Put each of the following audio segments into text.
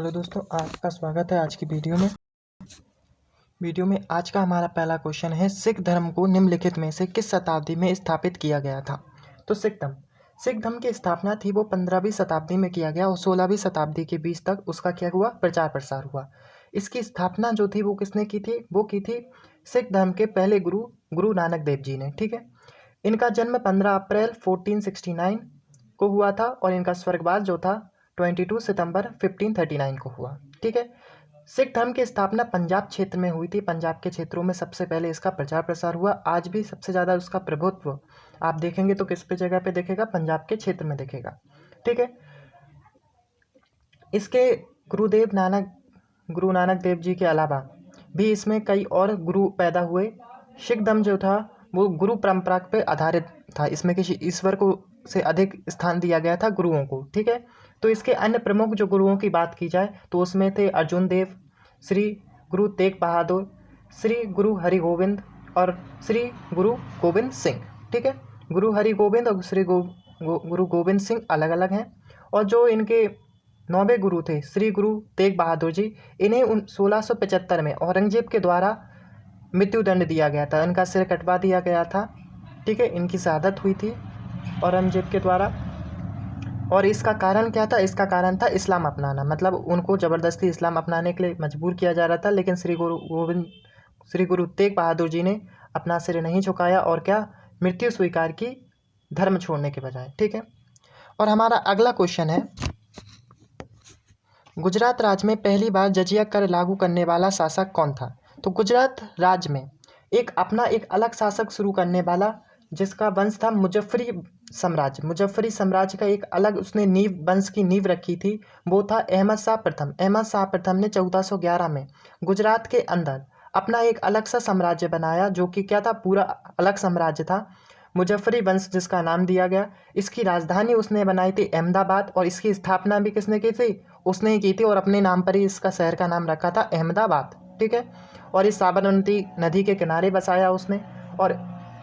Hello दोस्तों, आपका स्वागत है आज की वीडियो में आज का हमारा पहला क्वेश्चन है, सिख धर्म को निम्नलिखित में से किस शताब्दी में स्थापित किया गया था। तो सिख धर्म की स्थापना थी वो 15वीं शताब्दी में किया गया और 16वीं शताब्दी के बीच तक उसका क्या हुआ, प्रचार प्रसार हुआ। इसकी स्थापना जो थी वो किसने की थी, वो की थी सिख धर्म के पहले गुरु नानक देव जी ने। ठीक है, इनका जन्म 15 अप्रैल 1469 को हुआ था और इनका स्वर्गवास जो था 22 सितंबर 1539 को हुआ। ठीक है, सिख धर्म की स्थापना पंजाब क्षेत्र में हुई थी। पंजाब के क्षेत्रों में सबसे पहले इसका प्रचार प्रसार हुआ। आज भी सबसे ज़्यादा उसका प्रभुत्व आप देखेंगे तो किस पे जगह पे देखेगा, पंजाब के क्षेत्र में देखेगा। ठीक है, इसके गुरु नानक देव जी के अलावा भी इसमें कई और गुरु पैदा हुए। सिख धर्म जो था वो गुरु परंपरा पे आधारित था। इसमें किसी ईश्वर को से अधिक स्थान दिया गया था गुरुओं को। ठीक है, तो इसके अन्य प्रमुख जो गुरुओं की बात की जाए तो उसमें थे अर्जुन देव, श्री गुरु तेग बहादुर, श्री गुरु हरिगोविंद और श्री गुरु गोविंद सिंह। ठीक है, गुरु हरिगोविंद और गुरु गोविंद सिंह अलग अलग हैं। और जो इनके 9वें गुरु थे श्री गुरु तेग बहादुर जी, इन्हें 1675 में औरंगजेब के द्वारा मृत्युदंड दिया गया था, इनका सिर कटवा दिया गया था। ठीक है, इनकी शहादत हुई थी औरंगजेब के द्वारा। और इसका कारण क्या था, इसका कारण था इस्लाम अपनाना, मतलब उनको ज़बरदस्ती इस्लाम अपनाने के लिए मजबूर किया जा रहा था। लेकिन श्री गुरु तेग बहादुर जी ने अपना सिर नहीं झुकाया और क्या, मृत्यु स्वीकार की धर्म छोड़ने के बजाय। ठीक है, और हमारा अगला क्वेश्चन है, गुजरात राज्य में पहली बार जजिया कर लागू करने वाला शासक कौन था। तो गुजरात राज्य में एक अलग शासक शुरू करने वाला जिसका वंश था मुजफ्फरी साम्राज्य का एक अलग उसने वंश की नींव रखी थी, वो था अहमद शाह प्रथम। अहमद शाह प्रथम ने 1411 में गुजरात के अंदर अपना एक अलग सा साम्राज्य बनाया, जो कि क्या था, पूरा अलग साम्राज्य था, मुजफ्फरी वंश जिसका नाम दिया गया। इसकी राजधानी उसने बनाई थी अहमदाबाद और इसकी स्थापना भी किसने की थी, उसने ही की थी और अपने नाम पर ही इसका शहर का नाम रखा था अहमदाबाद। ठीक है, और इस साबरमती नदी के किनारे बसाया उसने। और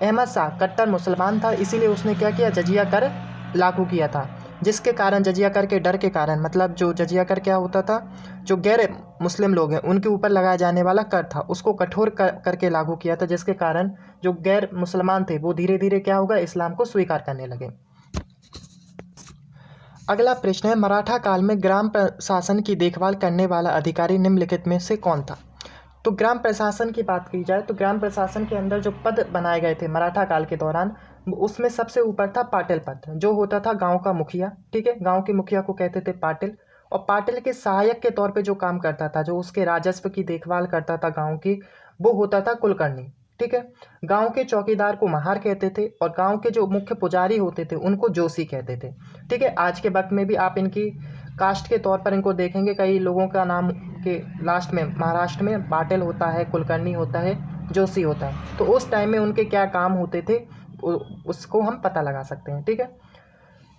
अहमद शाह कट्टर मुसलमान था, इसीलिए उसने क्या किया, जजिया कर लागू किया था, जिसके कारण जजिया कर के डर के कारण, मतलब जो जजिया कर क्या होता था, जो गैर मुस्लिम लोग हैं उनके ऊपर लगाया जाने वाला कर था, उसको कठोर करके लागू किया था, जिसके कारण जो गैर मुसलमान थे वो धीरे धीरे क्या होगा, इस्लाम को स्वीकार करने लगे। अगला प्रश्न है, मराठा काल में ग्राम प्रशासन की देखभाल करने वाला अधिकारी निम्नलिखित में से कौन था। तो ग्राम प्रशासन की बात की जाए तो ग्राम प्रशासन के अंदर जो पद बनाए गए थे मराठा काल के दौरान, उसमें सबसे ऊपर था पाटिल पद, जो होता था गांव का मुखिया। ठीक है, गांव के मुखिया को कहते थे पाटिल। और पाटिल के सहायक के तौर पे जो काम करता था, जो उसके राजस्व की देखभाल करता था गांव की, वो होता था कुलकर्णी। ठीक है, गांव के चौकीदार को महार कहते थे और गांव के जो मुख्य पुजारी होते थे उनको जोशी कहते थे। ठीक है, आज के वक्त में भी आप इनकी कास्ट के तौर पर इनको देखेंगे, कई लोगों का नाम के लास्ट में महाराष्ट्र में पाटिल होता है, कुलकर्णी होता है, जोशी होता है। तो उस टाइम में उनके क्या काम होते थे उसको हम पता लगा सकते हैं। ठीक है,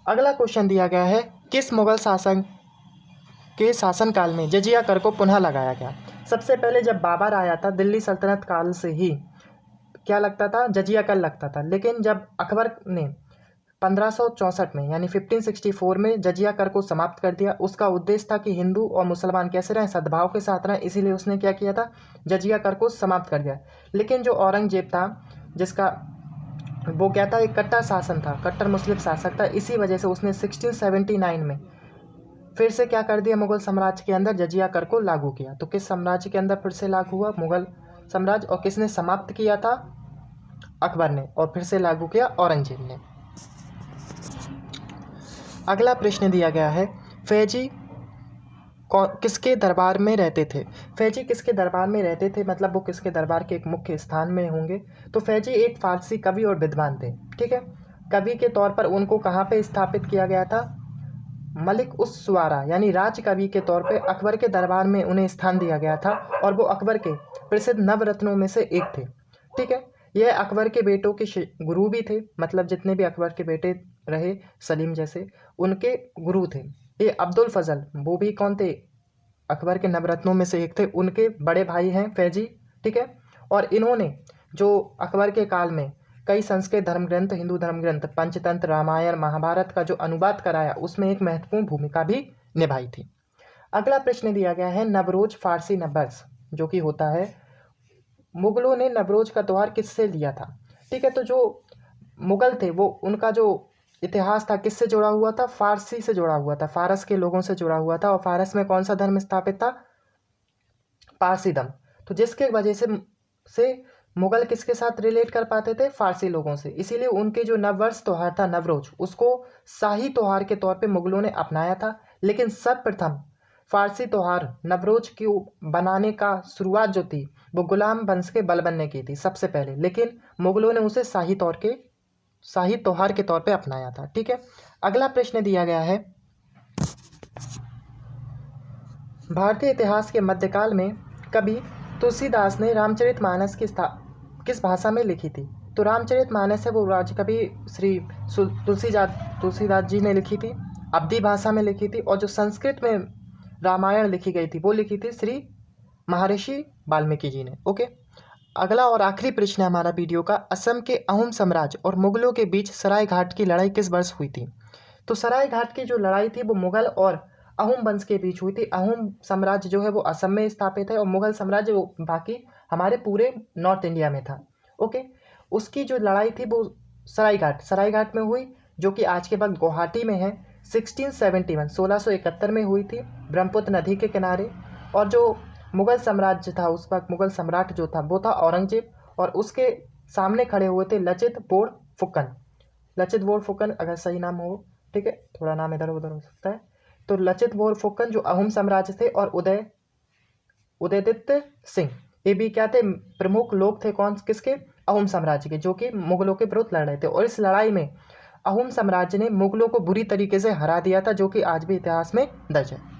अगला क्वेश्चन दिया गया है, किस मुगल शासक के शासनकाल में जजिया कर को पुनः लगाया गया। सबसे पहले जब बाबर आया था, दिल्ली सल्तनत काल से ही क्या लगता था, जजिया कर लगता था। लेकिन जब अकबर ने 1564 में यानी 1564 में जजिया कर को समाप्त कर दिया, उसका उद्देश्य था कि हिंदू और मुसलमान कैसे रहें, सद्भाव के साथ रहें, इसीलिए उसने क्या किया था, जजिया कर को समाप्त कर दिया। लेकिन जो औरंगजेब था, जिसका वो क्या था, एक कट्टर शासन था, कट्टर मुस्लिम शासक था, इसी वजह से उसने 1679 में फिर से क्या कर दिया, मुगल साम्राज्य के अंदर जजिया कर को लागू किया। तो किस साम्राज्य के अंदर फिर से लागू हुआ, मुगल साम्राज्य, और किसने समाप्त किया था, अकबर ने, और फिर से लागू किया औरंगजेब ने। अगला प्रश्न दिया गया है, फैजी किसके दरबार में रहते थे। फैजी किसके दरबार में रहते थे, मतलब वो किसके दरबार के एक मुख्य स्थान में होंगे। तो फैजी एक फारसी कवि और विद्वान थे। ठीक है, कवि के तौर पर उनको कहाँ पे स्थापित किया गया था, मलिक उस सुवारा यानी राज कवि के तौर पे अकबर के दरबार में उन्हें स्थान दिया गया था और वो अकबर के प्रसिद्ध नवरत्नों में से एक थे। ठीक है, यह अकबर के बेटों के गुरु भी थे, मतलब जितने भी अकबर के बेटे रहे सलीम जैसे, उनके गुरु थे। ये अब्दुल फजल, वो भी कौन थे, अकबर के नवरत्नों में से एक थे, उनके बड़े भाई हैं फैजी। ठीक है, और इन्होंने जो अकबर के काल में कई संस्कृत धर्म ग्रंथ, हिंदू धर्म ग्रंथ, पंचतंत्र, रामायण, महाभारत का जो अनुवाद कराया, उसमें एक महत्वपूर्ण भूमिका भी निभाई थी। अगला प्रश्न दिया गया है नवरोज फारसी नववर्ष जो कि होता है, मुगलों ने नवरोज का त्यौहार किससे लिया था। ठीक है, तो जो मुगल थे वो उनका जो इतिहास था किससे जुड़ा हुआ था, फारसी से जुड़ा हुआ था, फारस के लोगों से जुड़ा हुआ था। और फारस में कौन सा धर्म स्थापित था, पारसी धर्म। तो जिसके वजह से मुगल किसके साथ रिलेट कर पाते थे, फारसी लोगों से। इसीलिए उनके जो नववर्ष त्यौहार था नवरोज, उसको शाही त्यौहार के तौर पे मुगलों ने अपनाया था। लेकिन सर्वप्रथम फारसी त्यौहार नवरोज की बनाने का शुरुआत जो थी वो गुलाम वंश के बलबन ने की थी सबसे पहले, लेकिन मुगलों ने उसे शाही त्यौहार के तौर पे अपनाया था। ठीक है, अगला प्रश्न दिया गया है, भारतीय इतिहास के मध्यकाल में कवि तुलसीदास ने रामचरितमानस की किस भाषा में लिखी थी। तो रामचरितमानस है वो राजकवि श्री तुलसीदास जी ने लिखी थी, अवधी भाषा में लिखी थी। और जो संस्कृत में रामायण लिखी गई थी वो लिखी थी श्री महर्षि वाल्मीकि जी ने। ओके, अगला और आखिरी प्रश्न है हमारा वीडियो का, असम के अहोम साम्राज्य और मुगलों के बीच सराय घाट की लड़ाई किस वर्ष हुई थी। तो सराय घाट की जो लड़ाई थी वो मुगल और अहोम वंश के बीच हुई थी। अहोम साम्राज्य जो है वो असम में स्थापित है और मुगल साम्राज्य वो बाकी हमारे पूरे नॉर्थ इंडिया में था। ओके, उसकी जो लड़ाई थी वो सराय घाट में हुई, जो कि आज के वक्त गुवाहाटी में है। 1671 में हुई थी, ब्रह्मपुत्र नदी के किनारे। और जो मुगल साम्राज्य था उस वक्त, मुगल सम्राट जो था वो था औरंगजेब, और उसके सामने खड़े हुए थे लचित बोरफुकन अगर सही नाम हो, ठीक है, थोड़ा नाम इधर उधर हो सकता है। तो लचित बोरफुकन जो अहोम साम्राज्य थे, और उदयदित्य सिंह, ये भी क्या थे, प्रमुख लोग थे। कौन किसके, अहोम साम्राज्य के, जो कि मुगलों के विरुद्ध लड़ रहे थे। और इस लड़ाई में अहोम साम्राज्य ने मुगलों को बुरी तरीके से हरा दिया था, जो कि आज भी इतिहास में दर्ज है।